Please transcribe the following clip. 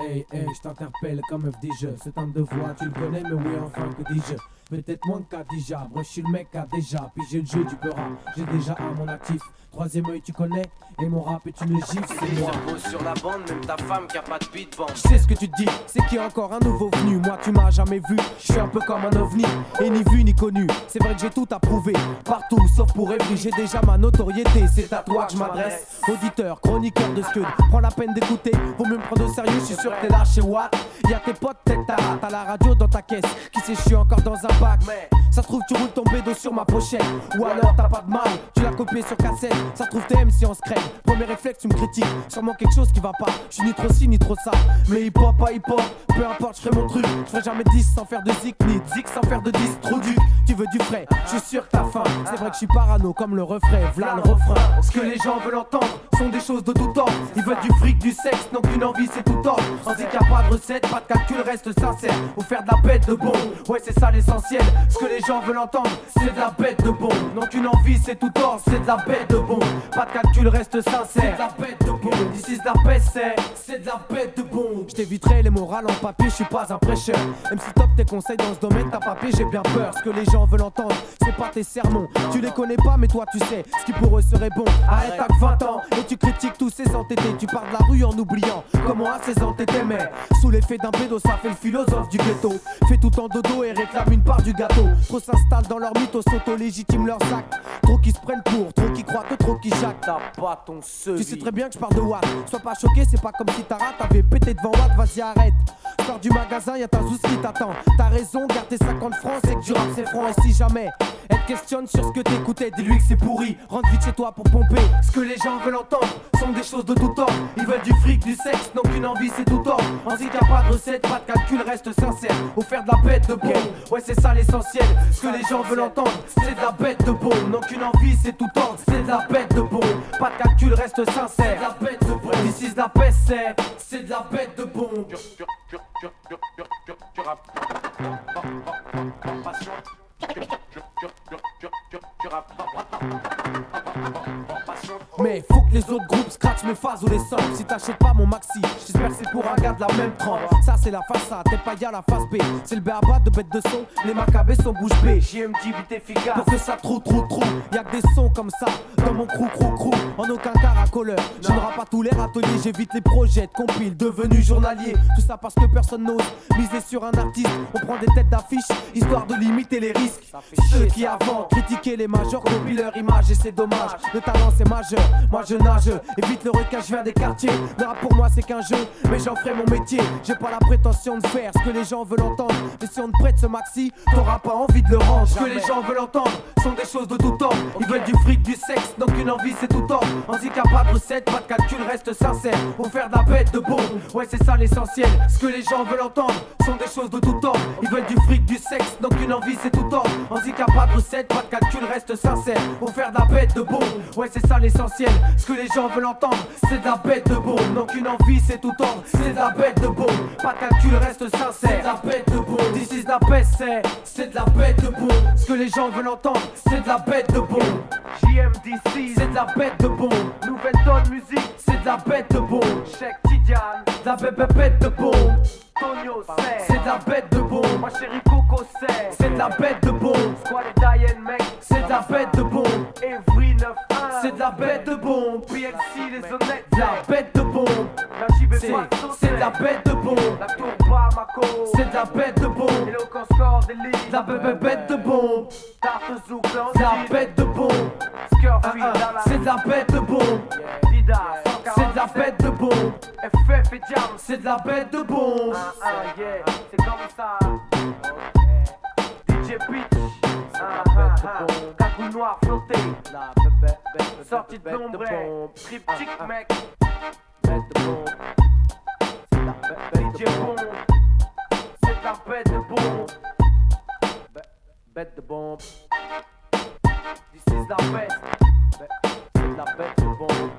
Hey, hey, je t'interpelle comme FDJ. C'est un devoir, tu le connais, mais oui, enfin, que dis-je? Peut-être moins que Khadija. Moi, je suis le mec qui a déjà pigé le jeu du peur. J'ai déjà à mon actif. Troisième œil, tu connais. Et mon rap est une gifle, c'est moi. Je pose sur la bande, même ta femme qui a pas de beat band. Je sais ce que tu te dis, c'est qu'il y a encore un nouveau venu. Moi, tu m'as jamais vu. Je suis un peu comme un ovni. Et ni vu ni connu. C'est vrai que j'ai tout approuvé. Partout, sauf pour Evry. J'ai déjà ma notoriété. C'est à toi que je m'adresse. Auditeur, chroniqueur de Scud. Prends la peine d'écouter. Faut me prendre au sérieux. Je suis sûr que t'es là chez Watt. Y'a tes potes, tête ta rate. T'as la radio dans ta caisse. Qui sait, je suis encore dans un bac. Mais ça se trouve, tu roules ton bédo sur ma pochette. Ou alors t'as pas de mal. Tu l'as copié sur cassette. Ça se trouve, t'es MC en scred. Premier réflexe, tu me critiques. Sûrement quelque chose qui va pas. Je suis ni trop ci ni trop ça. Mais hip hop, pas hip hop. Peu importe, je ferai mon truc. Je ferai jamais 10 sans faire de zik, ni zik sans faire de 10. Trop duc, tu veux du frais. Je suis sûr que t'as faim. C'est vrai que je suis parano comme le refrain. V'là le refrain. Ce que les gens veulent entendre sont des choses de tout ordre. Ils veulent du fric, du sexe, donc une envie, c'est tout ordre. On dit qu'il n'y a pas de recette, pas de calcul, reste sincère. Ou faire de la bête de bon. Ouais, c'est ça l'essentiel. Ce que les gens veulent entendre, c'est de la bête de bon. Donc une envie, c'est tout ordre, c'est de la bête de bon. Pas de calcul, reste sincère. C'est de la bête de bon. D'ici de la peste, c'est de la bête de bon. Je t'éviterai les morales en papier, je suis pas un prêcheur. Même si top tes conseils dans ce domaine, t'as papier, j'ai bien peur. Ce que les gens veulent entendre, c'est pas tes sermons. Tu les connais pas, mais toi tu sais ce qui pour eux serait bon. Arrête, t'as que 20 ans et tu critiques tous ces entêtés. Tu parles de la rue en oubliant comment à 16 ans t'étais, mais sous l'effet d'un pédo, ça fait le philosophe du ghetto. Fait tout en dodo et réclame une part du gâteau. Trop s'installent dans leur mythe, s'auto-légitiment leurs actes. Trop qui se prennent pour, trop qui croient que trop qui jactent. T'as pas ton seul. Tu sais très bien que je parle de Watt. Sois pas choqué, c'est pas comme si ta rate avait pété devant Watt, vas-y arrête. Sors du magasin, y'a ta zouze qui t'attend. T'as raison, garde tes 50 francs, c'est que du rap c'est franc. Et si jamais elle te questionne sur ce que t'écoutais, dis-lui que c'est pourri. Rentre vite chez toi pour pomper. Ce que les gens veulent entendre sont des choses de tout ordre. Ils veulent du fric, du sexe, donc une envie c'est tout ordre. On dit qu'il n'y a pas de recette, pas de calcul, reste sincère. Ou faire de la bête de bon. Ouais, c'est ça l'essentiel. Ce que les gens veulent entendre, c'est de la bête de bon. Donc une envie c'est tout ordre, c'est de la bête de bon. Pas de calcul, reste sincère. C'est de la bête de bon. D'ici de la peste, c'est de la bête de bon. Mais faut que les autres groupes scratchent mes phases ou les sortent. Si t'achètes pas mon maxi, j'espère que c'est pour un gars de la même trempe. Ça c'est la face A, t'es pas y'a la face B. C'est le béaba de bête de son, les macabées sont bouche bée. JMD vite efficace. Pour que ça trou. Y'a que des sons comme ça dans mon crew. En aucun cas racoleur. Je ne rappe pas tous les râteliers, j'évite les projets de compile, devenu journalier. Tout ça parce que personne n'ose miser sur un artiste. On prend des têtes d'affiche, histoire de limiter les risques. Ceux qui avant critiquaient les majors copient leur image et c'est dommage. Le talent c'est majeur, moi je nage. Évite le requin, je viens des quartiers. Le rap pour moi c'est qu'un jeu, mais j'en ferai mon métier. J'ai pas la prétention de faire ce que les gens veulent entendre. Mais si on te prête ce maxi, t'auras pas envie de le rendre. Ce que les gens veulent entendre sont des choses de tout ordre. Ils veulent du fric, du sexe, donc une envie c'est tout ordre. On dit qu'il n'y a pas de recette, pas de calcul, reste sincère. Pour faire de la bête de bon, ouais c'est ça l'essentiel. Ce que les gens veulent entendre sont des choses de tout ordre. Ils veulent du fric, du sexe, donc une envie c'est tout ordre. On dit qu'il n'y a pas de recette, pas de calcul, reste sincère. Pour faire de la bête de bon, ouais c'est ça l'essentiel. Ce que les gens veulent entendre, c'est de la bête de bon. Donc une envie c'est tout ordre, c'est de la bête de bon. Pas de calcul, reste sincère. C'est de la bête de bon. This is la peste, c'est de la bête de bon. Ce que les gens veulent entendre, c'est de la bête de bon. JMDC, c'est de la bête de bon. Nouvelle tonne musique, c'est de la bête de bon. Check Tidiane, de la bête de bon. Tonio c'est de la bête de bon. Ma chérie Coco c'est de la bête de bon. Squad et Diane mec, c'est de la bête de bon. Evry 9-1, c'est de la bête de bon. PLC les honnêtes, de la bête de bon. La JB c'est de la bête de bon. La Tour Bamako, c'est de la bête de bon. Et le Score des lits, de la bête de bon. Tarte Zouk, c'est de la bête de bon. Scurfy, c'est de la bête de bon. Dida, c'est de la bête de bon. FF et Jam, c'est de la bête de bon. C'est comme ça. DJ Pitch, cagoule noire flottée. Sortie de l'ombre, triptyque mec. Bête de bon. DJ Bon, c'est de la bête de bon. Bête de bombe. This is la bête. C'est de la bête de bombe.